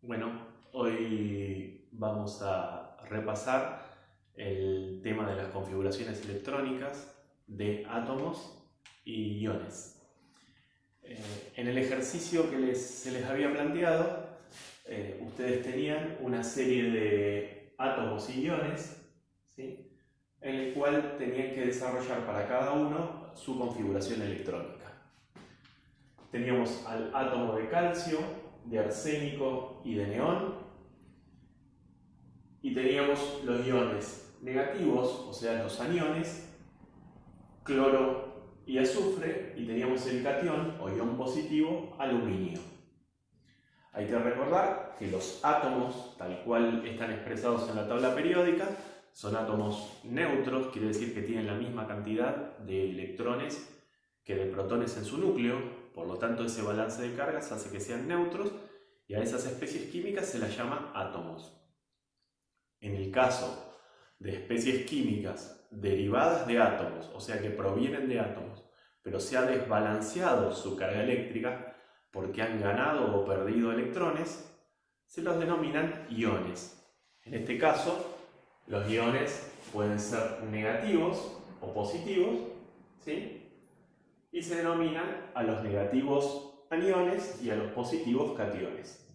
Bueno, hoy vamos a repasar el tema de las configuraciones electrónicas de átomos y iones. En el ejercicio que se les había planteado, ustedes tenían una serie de átomos y iones, ¿sí?, en el cual tenían que desarrollar para cada uno su configuración electrónica. Teníamos al átomo de calcio, de arsénico y de neón, y teníamos los iones negativos, o sea los aniones, cloro y azufre, y teníamos el catión o ion positivo, aluminio. Hay que recordar que los átomos, tal cual están expresados en la tabla periódica, son átomos neutros, quiere decir que tienen la misma cantidad de electrones que de protones en su núcleo, por lo tanto ese balance de cargas hace que sean neutros, y a esas especies químicas se las llama átomos. En el caso de especies químicas derivadas de átomos, o sea que provienen de átomos, pero se ha desbalanceado su carga eléctrica porque han ganado o perdido electrones, se los denominan iones. En este caso, los iones pueden ser negativos o positivos, ¿sí?, y se denominan a los negativos aniones y a los positivos cationes.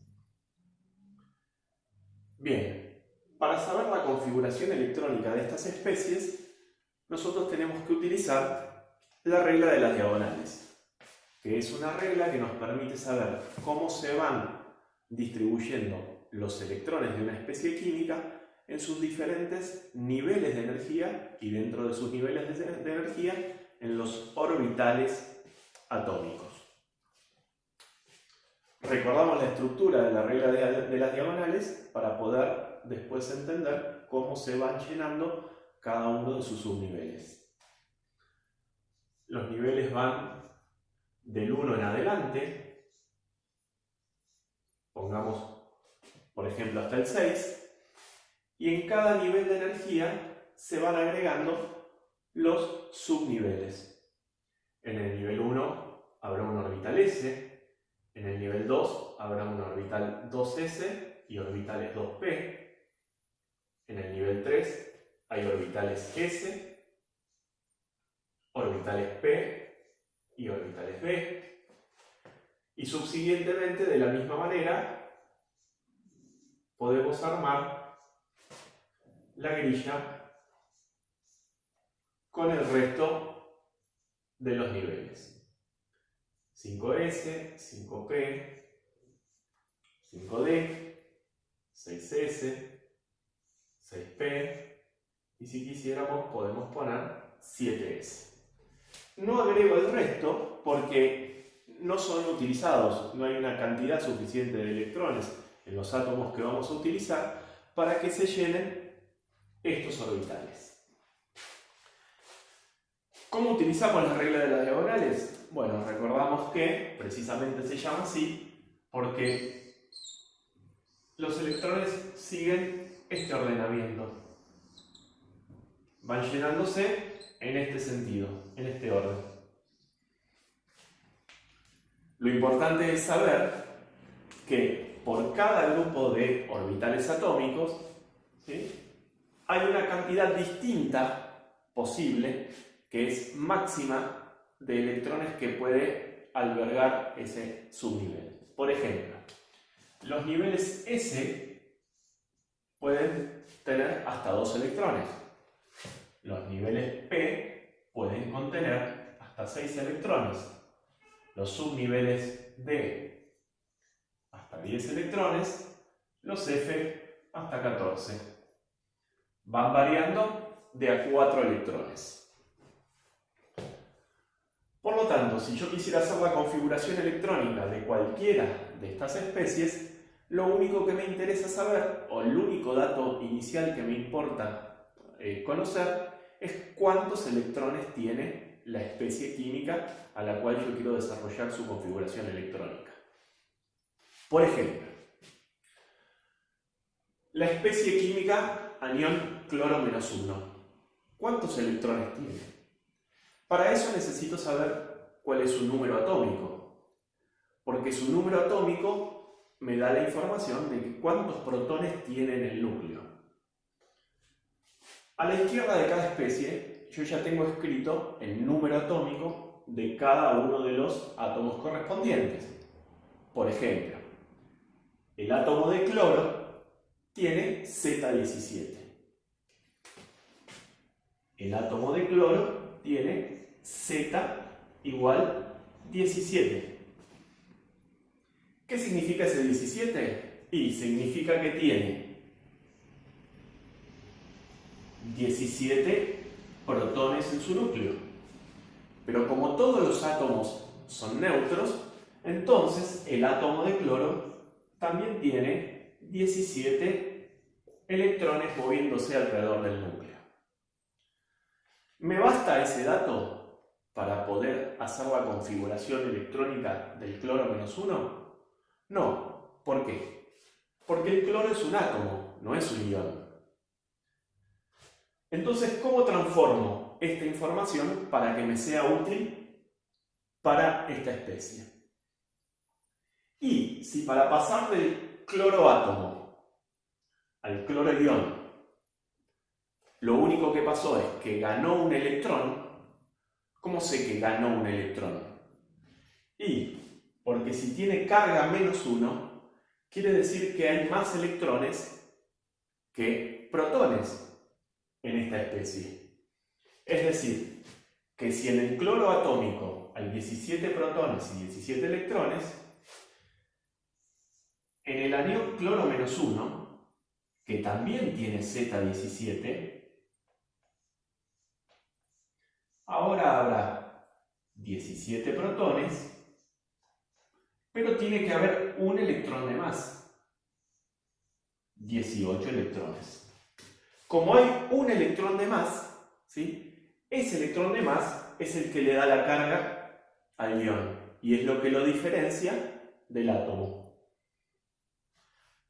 Bien, para saber la configuración electrónica de estas especies, nosotros tenemos que utilizar la regla de las diagonales, que es una regla que nos permite saber cómo se van distribuyendo los electrones de una especie química en sus diferentes niveles de energía, y dentro de sus niveles de energía en los orbitales atómicos. Recordamos la estructura de la regla de las diagonales para poder después entender cómo se van llenando cada uno de sus subniveles. Los niveles van del 1 en adelante, pongamos por ejemplo hasta el 6, y en cada nivel de energía se van agregando los subniveles. En el nivel 1 habrá un orbital S, en el nivel 2 habrá un orbital 2s y orbitales 2p, en el nivel 3 hay orbitales s, orbitales p y orbitales b, y subsiguientemente de la misma manera podemos armar la grilla con el resto de los niveles. 5s, 5p, 5d, 6s, 6p, y si quisiéramos podemos poner 7s. No agrego el resto porque no son utilizados, no hay una cantidad suficiente de electrones en los átomos que vamos a utilizar para que se llenen estos orbitales. ¿Cómo utilizamos la regla de las diagonales? Bueno, recordamos que precisamente se llama así porque los electrones siguen este ordenamiento. Van llenándose en este sentido, en este orden. Lo importante es saber que por cada grupo de orbitales atómicos, ¿sí?, hay una cantidad distinta posible, que es máxima, de electrones que puede albergar ese subnivel. Por ejemplo, los niveles S pueden tener hasta 2 electrones. Los niveles P pueden contener hasta 6 electrones. Los subniveles D hasta 10 electrones. Los F hasta 14. Van variando de a 4 electrones. Por lo tanto, si yo quisiera hacer la configuración electrónica de cualquiera de estas especies, lo único que me interesa saber, o el único dato inicial que me importa conocer, es cuántos electrones tiene la especie química a la cual yo quiero desarrollar su configuración electrónica. Por ejemplo, la especie química anión cloro -1. ¿Cuántos electrones tiene? Para eso necesito saber cuál es su número atómico, porque su número atómico me da la información de cuántos protones tiene en el núcleo. A la izquierda de cada especie, yo ya tengo escrito el número atómico de cada uno de los átomos correspondientes. Por ejemplo, el átomo de cloro tiene Z17. El átomo de cloro tiene Z igual 17. ¿Qué significa ese 17? Y significa que tiene 17 protones en su núcleo. Pero como todos los átomos son neutros, entonces el átomo de cloro también tiene 17 electrones moviéndose alrededor del núcleo. ¿Me basta ese dato para poder hacer la configuración electrónica del cloro -1? No. ¿Por qué? Porque el cloro es un átomo, no es un ion. Entonces, ¿cómo transformo esta información para que me sea útil para esta especie? Y si para pasar del cloroátomo al cloro-ion, lo único que pasó es que ganó un electrón, ¿cómo sé que ganó un electrón? Y porque si tiene carga -1, quiere decir que hay más electrones que protones en esta especie. Es decir, que si en el cloro atómico hay 17 protones y 17 electrones, en el anión cloro -1, que también tiene Z17, ahora habrá 17 protones, pero tiene que haber un electrón de más. 18 electrones. Como hay un electrón de más, ¿sí? Ese electrón de más es el que le da la carga al ion y es lo que lo diferencia del átomo.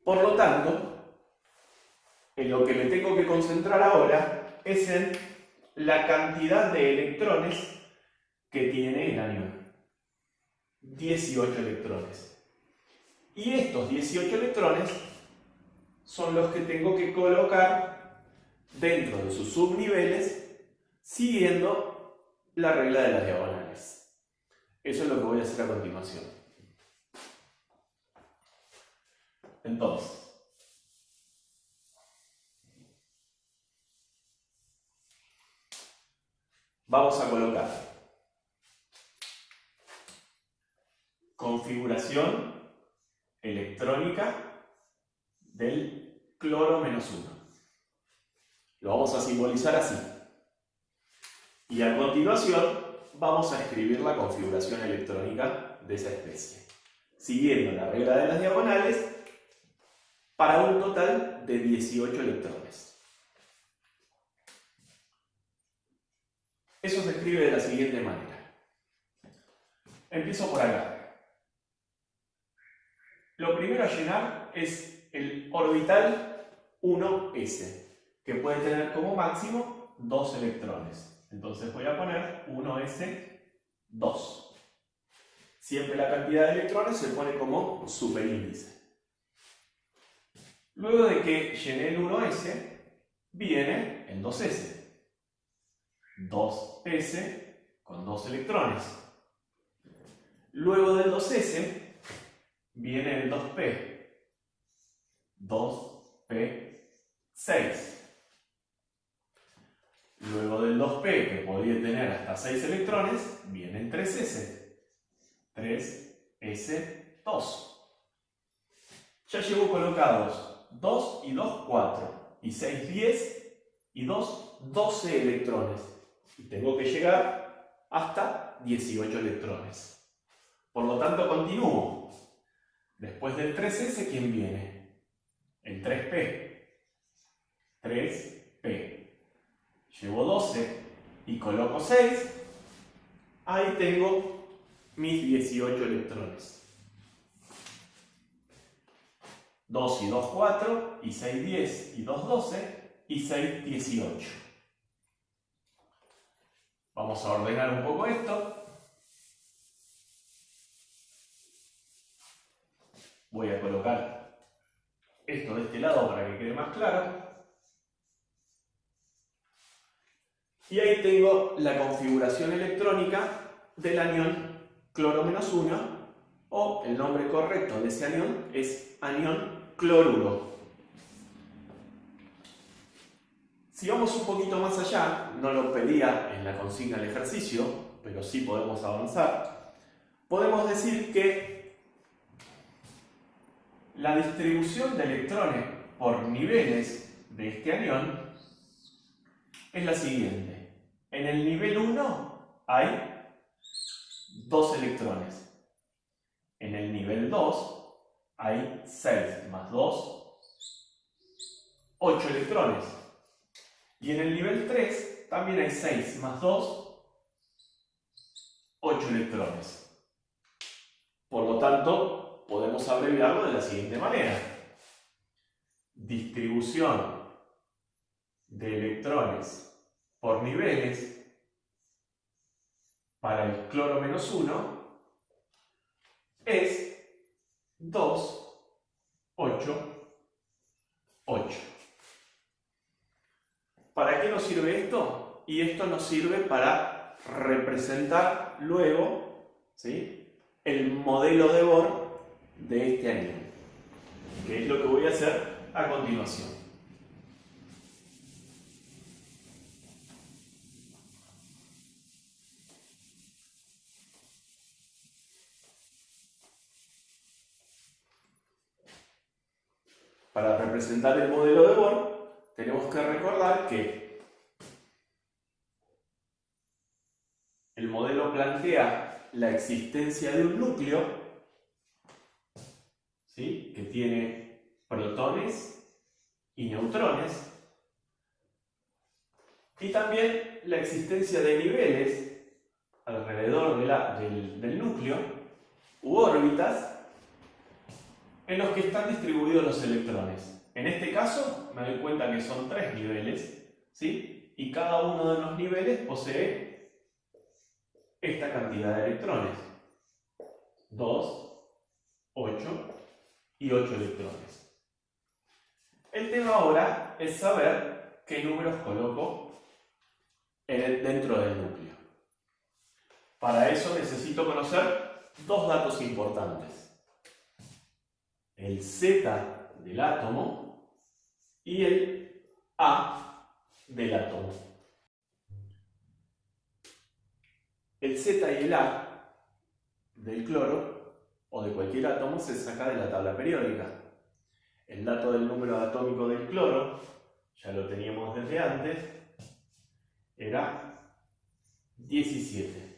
Por lo tanto, en lo que me tengo que concentrar ahora es en la cantidad de electrones que tiene el anión. 18 electrones. Y estos 18 electrones son los que tengo que colocar dentro de sus subniveles siguiendo la regla de las diagonales. Eso es lo que voy a hacer a continuación. Entonces, vamos a colocar configuración electrónica del cloro -1. Lo vamos a simbolizar así. Y a continuación vamos a escribir la configuración electrónica de esa especie, siguiendo la regla de las diagonales para un total de 18 electrones. Eso se escribe de la siguiente manera. Empiezo por acá. Lo primero a llenar es el orbital 1s, que puede tener como máximo 2 electrones. Entonces voy a poner 1s2. Siempre la cantidad de electrones se pone como superíndice. Luego de que llené el 1s, viene el 2s. 2s con 2 electrones. Luego del 2s viene el 2p. 2p6. Luego del 2p, que podría tener hasta 6 electrones, viene el 3s. 3s2. Ya llevo colocados 2 y 2, 4. Y 6, 10. Y 2, 12 electrones. Y tengo que llegar hasta 18 electrones. Por lo tanto, continúo. Después del 3s, ¿quién viene? El 3p. 3p. Llevo 12 y coloco 6. Ahí tengo mis 18 electrones. 2 y 2, 4. Y 6, 10. Y 2, 12. Y 6, 18. Vamos a ordenar un poco esto. Voy a colocar esto de este lado para que quede más claro. Y ahí tengo la configuración electrónica del anión cloro-1, o el nombre correcto de ese anión es anión cloruro. Si vamos un poquito más allá, no lo pedía en la consigna del ejercicio, pero sí podemos avanzar, podemos decir que la distribución de electrones por niveles de este anión es la siguiente. En el nivel 1 hay 2 electrones. En el nivel 2 hay 6 más 2, 8 electrones. Y en el nivel 3 también hay 6 más 2, 8 electrones. Por lo tanto, podemos abreviarlo de la siguiente manera. Distribución de electrones por niveles para el cloro-1 es 2, 8, 8. ¿Para qué nos sirve esto? Y esto nos sirve para representar luego, ¿sí?, el modelo de Bohr de este anión, que es lo que voy a hacer a continuación. Para representar el modelo de Bohr, tenemos que recordar que el modelo plantea la existencia de un núcleo, ¿sí?, que tiene protones y neutrones, y también la existencia de niveles alrededor del núcleo u órbitas en los que están distribuidos los electrones. En este caso, me doy cuenta que son 3 niveles, ¿sí?, y cada uno de los niveles posee esta cantidad de electrones: 2, 8 y 8 electrones. El tema ahora es saber qué números coloco dentro del núcleo. Para eso necesito conocer 2 datos importantes: el Z del átomo y el A del átomo. El Z y el A del cloro o de cualquier átomo se saca de la tabla periódica. El dato del número atómico del cloro, ya lo teníamos desde antes, era 17.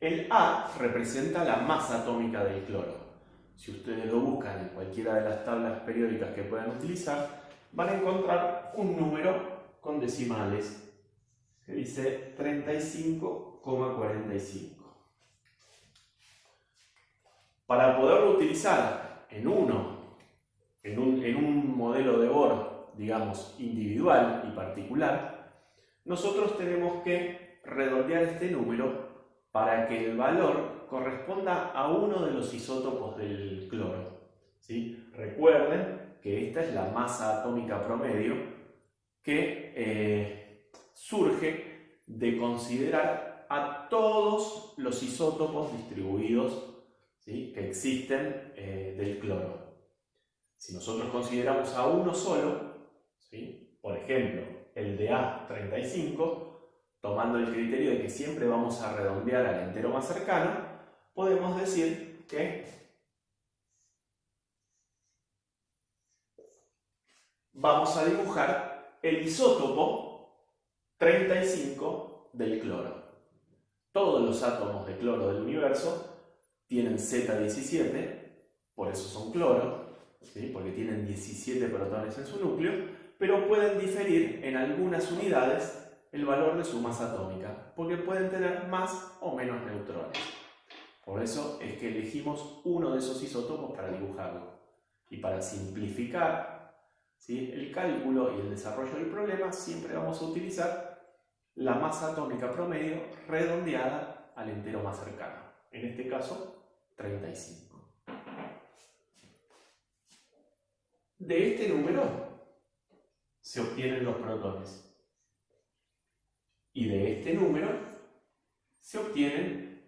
El A representa la masa atómica del cloro. Si ustedes lo buscan en cualquiera de las tablas periódicas que puedan utilizar, van a encontrar un número con decimales que dice 35,45. Para poderlo utilizar en un modelo de Bohr, digamos, individual y particular, nosotros tenemos que redondear este número para que el valor corresponda a uno de los isótopos del cloro, ¿sí? Recuerden que esta es la masa atómica promedio que surge de considerar a todos los isótopos distribuidos, ¿sí?, que existen del cloro. Si nosotros consideramos a uno solo, ¿sí?, por ejemplo, el de A35, tomando el criterio de que siempre vamos a redondear al entero más cercano, podemos decir que vamos a dibujar el isótopo 35 del cloro. Todos los átomos de cloro del universo tienen Z17, por eso son cloro, ¿sí?, porque tienen 17 protones en su núcleo, pero pueden diferir en algunas unidades el valor de su masa atómica, porque pueden tener más o menos neutrones. Por eso es que elegimos uno de esos isótopos para dibujarlo. Y para simplificar, ¿sí?, el cálculo y el desarrollo del problema, siempre vamos a utilizar la masa atómica promedio redondeada al entero más cercano. En este caso, 35. De este número se obtienen los protones. Y de este número se obtienen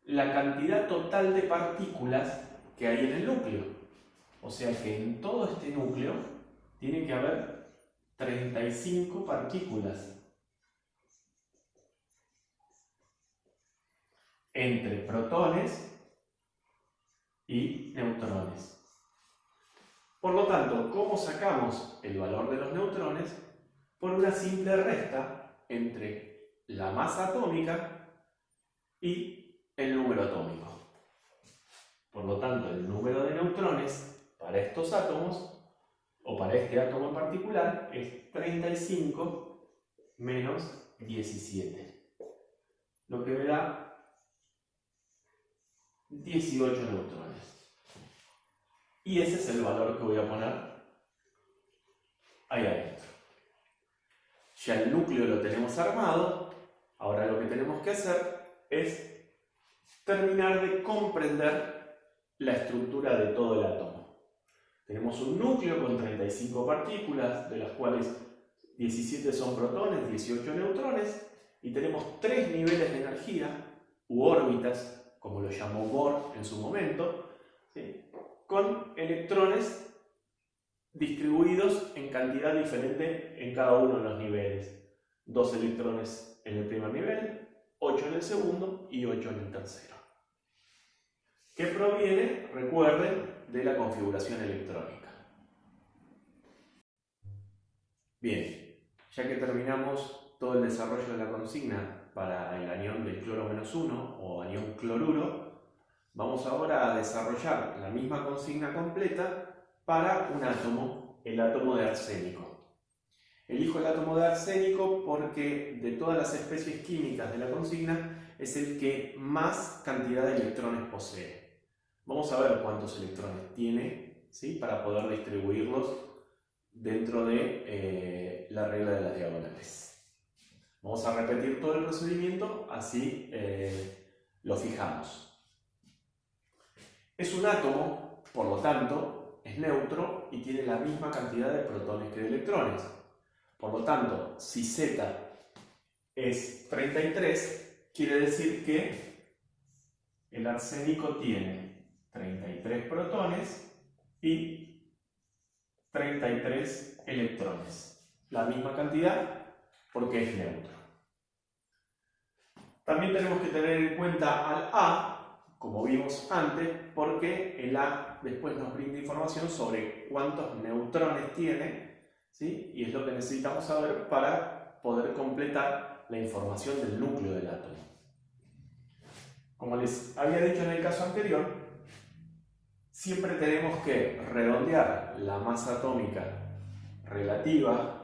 la cantidad total de partículas que hay en el núcleo. O sea que en todo este núcleo tiene que haber 35 partículas. Entre protones y neutrones. Por lo tanto, ¿cómo sacamos el valor de los neutrones? Por una simple resta entre la masa atómica y el número atómico. Por lo tanto, el número de neutrones para estos átomos, o para este átomo en particular, es 35 menos 17. Lo que me da 18 neutrones. Y ese es el valor que voy a poner ahí adentro. Ya el núcleo lo tenemos armado. Ahora lo que tenemos que hacer es terminar de comprender la estructura de todo el átomo. Tenemos un núcleo con 35 partículas, de las cuales 17 son protones, 18 neutrones, y tenemos 3 niveles de energía, u órbitas, como lo llamó Bohr en su momento, ¿sí?, con electrones distribuidos en cantidad diferente en cada uno de los niveles. 2 electrones en el primer nivel, 8 en el segundo y 8 en el tercero. Que proviene, recuerden, de la configuración electrónica. Bien, ya que terminamos todo el desarrollo de la consigna para el anión del cloro -1 o anión cloruro, vamos ahora a desarrollar la misma consigna completa para un átomo, el átomo de arsénico. Elijo el átomo de arsénico porque de todas las especies químicas de la consigna es el que más cantidad de electrones posee. Vamos a ver cuántos electrones tiene, ¿sí?, para poder distribuirlos dentro de la regla de las diagonales. Vamos a repetir todo el procedimiento, así lo fijamos. Es un átomo, por lo tanto, es neutro y tiene la misma cantidad de protones que de electrones. Por lo tanto, si Z es 33, quiere decir que el arsénico tiene 33 protones y 33 electrones. La misma cantidad porque es neutro. También tenemos que tener en cuenta al A, como vimos antes, porque el A después nos brinda información sobre cuántos neutrones tiene, ¿sí?, y es lo que necesitamos saber para poder completar la información del núcleo del átomo. Como les había dicho en el caso anterior, siempre tenemos que redondear la masa atómica relativa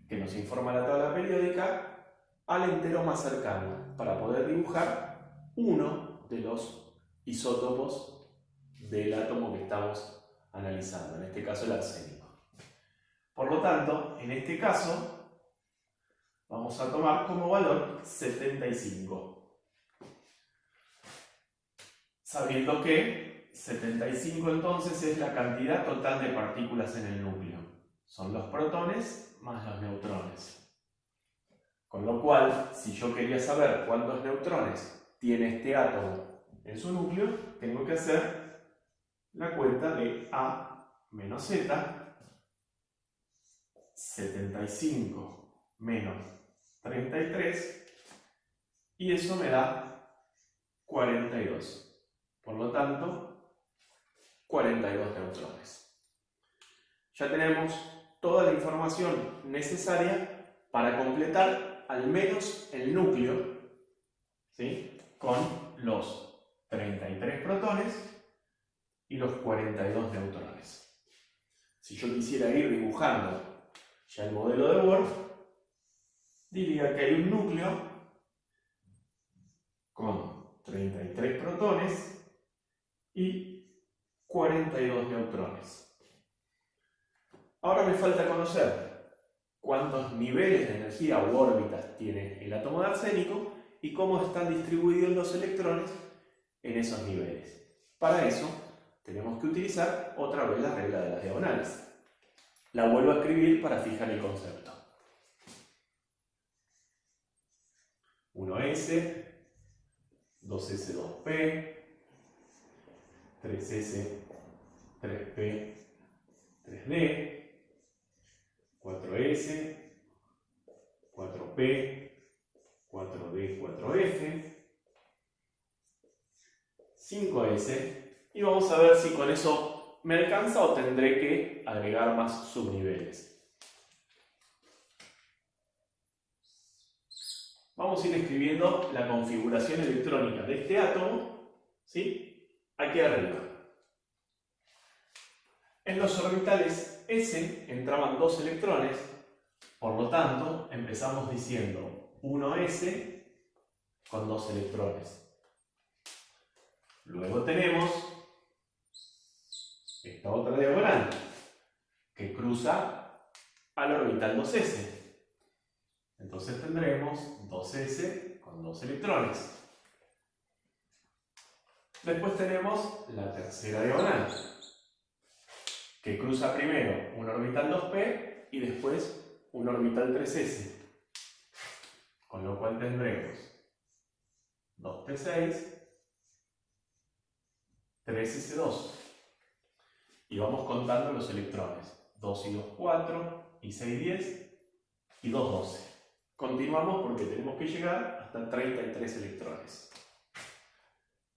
que nos informa la tabla periódica al entero más cercano para poder dibujar uno de los isótopos del átomo que estamos analizando, en este caso el arsénico. Por lo tanto, en este caso vamos a tomar como valor 75, sabiendo que 75 entonces es la cantidad total de partículas en el núcleo. Son los protones más los neutrones. Con lo cual, si yo quería saber cuántos neutrones tiene este átomo en su núcleo, tengo que hacer la cuenta de A menos Z, 75 menos 33, y eso me da 42. Por lo tanto, 42 neutrones. Ya tenemos toda la información necesaria para completar al menos el núcleo, ¿sí?, con los 33 protones y los 42 neutrones. Si yo quisiera ir dibujando ya el modelo de Bohr, diría que hay un núcleo con 33 protones y 42 neutrones. Ahora me falta conocer cuántos niveles de energía u órbitas tiene el átomo de arsénico y cómo están distribuidos los electrones en esos niveles. Para eso tenemos que utilizar otra vez la regla de las diagonales. La vuelvo a escribir para fijar el concepto. 1s, 2s, 2p, 3s, 3p, 3d, 4s, 4p, 4d, 4f, 5s, y vamos a ver si con eso me alcanza o tendré que agregar más subniveles. Vamos a ir escribiendo la configuración electrónica de este átomo, ¿sí? Aquí arriba. En los orbitales S entraban 2 electrones, por lo tanto empezamos diciendo 1s con 2 electrones. Luego tenemos esta otra diagonal que cruza al orbital 2s. Entonces tendremos 2s con 2 electrones. Después tenemos la tercera diagonal, que cruza primero un orbital 2p y después un orbital 3s. Con lo cual tendremos 2p6, 3s2. Y vamos contando los electrones. 2 y 2, 4, y 6, 10, y 2, 12. Continuamos porque tenemos que llegar hasta 33 electrones.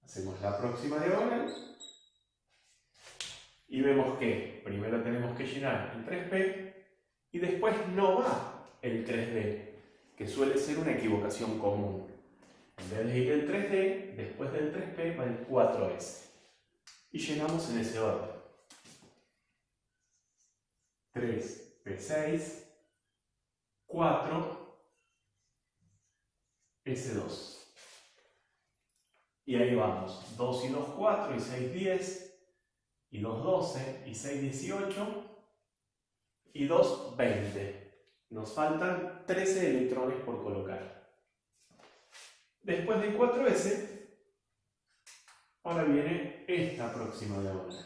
Hacemos la próxima diagonal y vemos que primero tenemos que llenar el 3p y después no va el 3d, que suele ser una equivocación común. En vez de ir el 3d, después del 3p va el 4s. Y llenamos en ese orden. 3p6, 4, S2. Y ahí vamos. 2 y 2, 4, y 6, 10, y 2, 12, y 6, 18, y 2, 20. Nos faltan 13 electrones por colocar. Después del 4s, ahora viene esta próxima diagonal.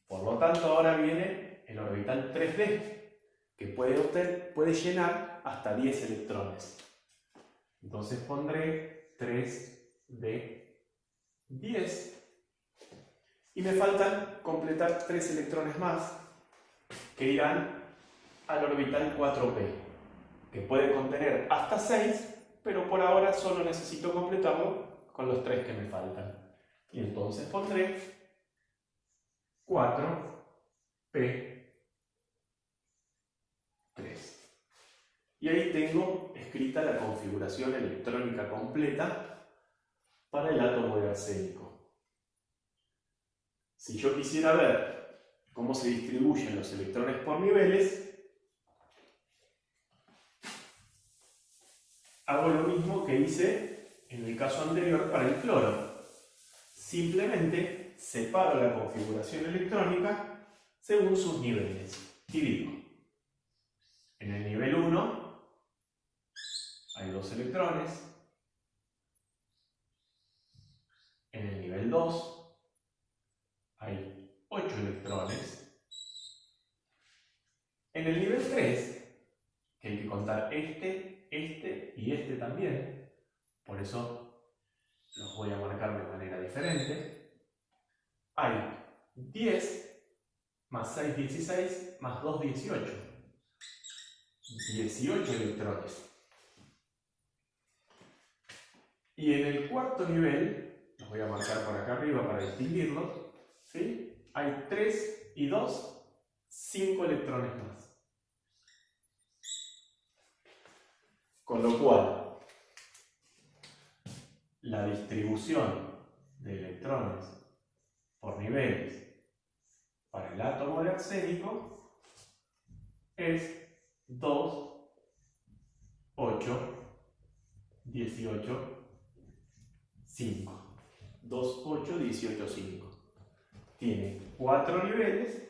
Por lo tanto, ahora viene el orbital 3d, que puede llenar hasta 10 electrones. Entonces pondré 3d 10 y me faltan completar 3 electrones más que irán al orbital 4p, que puede contener hasta 6, pero por ahora solo necesito completarlo con los 3 que me faltan. Y entonces pondré 4p3. Y ahí tengo escrita la configuración electrónica completa para el átomo de arsénico. Si yo quisiera ver cómo se distribuyen los electrones por niveles, hago lo mismo que hice en el caso anterior para el cloro. Simplemente separo la configuración electrónica según sus niveles. Y digo, en el nivel 1 hay 2 electrones. En el nivel 2 hay 8 electrones. En el nivel 3, que hay que contar este y este también, por eso los voy a marcar de manera diferente, hay 10 más 6, 16, más 2, 18. 18 electrones. Y en el cuarto nivel, los voy a marcar por acá arriba para distinguirlos, ¿sí? Hay 3 y 2, 5 electrones más. Con lo cual, la distribución de electrones por niveles para el átomo de arsénico es 2, 8, 18, 5. 2, 8, 18, 5. Tiene 4 niveles,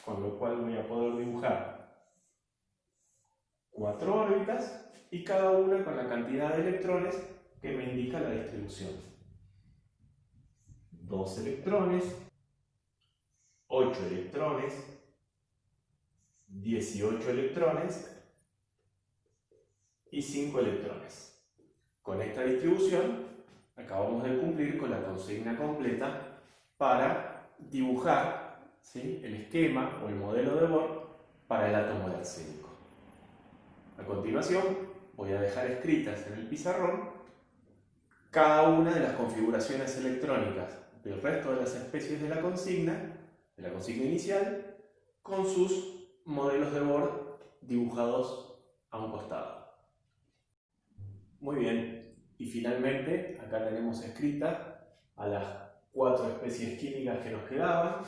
con lo cual voy a poder dibujar 4 órbitas y cada una con la cantidad de electrones que me indica la distribución. 2 electrones, 8 electrones, 18 electrones y 5 electrones. Con esta distribución acabamos de cumplir con la consigna completa para dibujar, ¿sí?, el esquema o el modelo de Bohr para el átomo de arsénico. A continuación voy a dejar escritas en el pizarrón cada una de las configuraciones electrónicas del resto de las especies de la consigna inicial, con sus modelos de Bohr dibujados a un costado. Muy bien, y finalmente acá tenemos escritas a las 4 especies químicas que nos quedaban,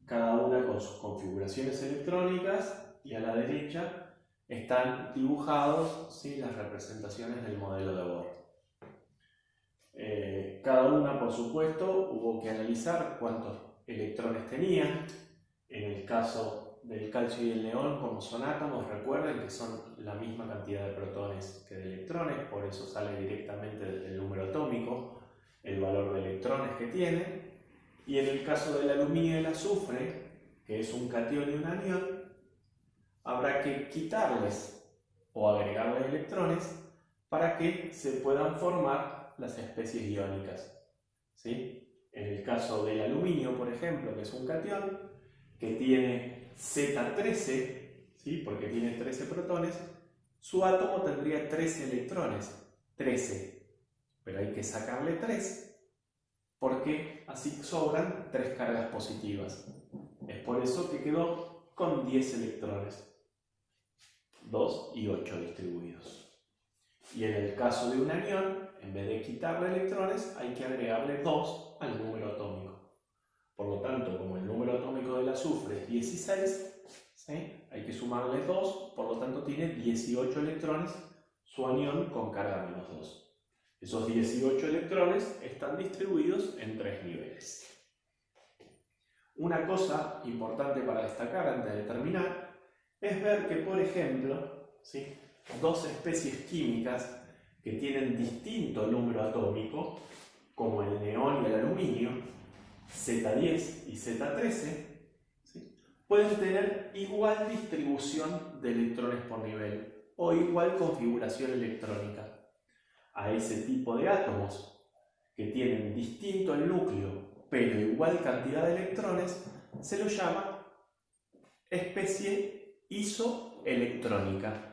cada una con sus configuraciones electrónicas, y a la derecha están dibujados, ¿sí?, las representaciones del modelo de Bohr. Cada una, por supuesto, hubo que analizar cuántos electrones tenían. En el caso del calcio y el neón, como son átomos, recuerden que son la misma cantidad de protones que de electrones, por eso sale directamente del número atómico el valor de electrones que tienen. Y en el caso del aluminio y el azufre, que es un catión y un anión, habrá que quitarles o agregarles electrones para que se puedan formar las especies iónicas, ¿sí? En el caso del aluminio, por ejemplo, que es un catión que tiene Z13, ¿sí?, porque tiene 13 protones, su átomo tendría 13 electrones, 13, pero hay que sacarle 3 porque así sobran 3 cargas positivas. Es por eso que quedó con 10 electrones, 2 y 8 distribuidos. Y en el caso de un anión, en vez de quitarle electrones, hay que agregarle 2 al número atómico. Por lo tanto, como el número atómico del azufre es 16, ¿sí?, hay que sumarle 2, por lo tanto tiene 18 electrones su anión con carga menos 2. Esos 18 electrones están distribuidos en 3 niveles. Una cosa importante para destacar antes de terminar es ver que, por ejemplo, ¿sí?, 2 especies químicas que tienen distinto número atómico, como el neón y el aluminio, Z10 y Z13, ¿sí?, pueden tener igual distribución de electrones por nivel o igual configuración electrónica. A ese tipo de átomos que tienen distinto el núcleo pero igual cantidad de electrones se lo llama especie isoelectrónica.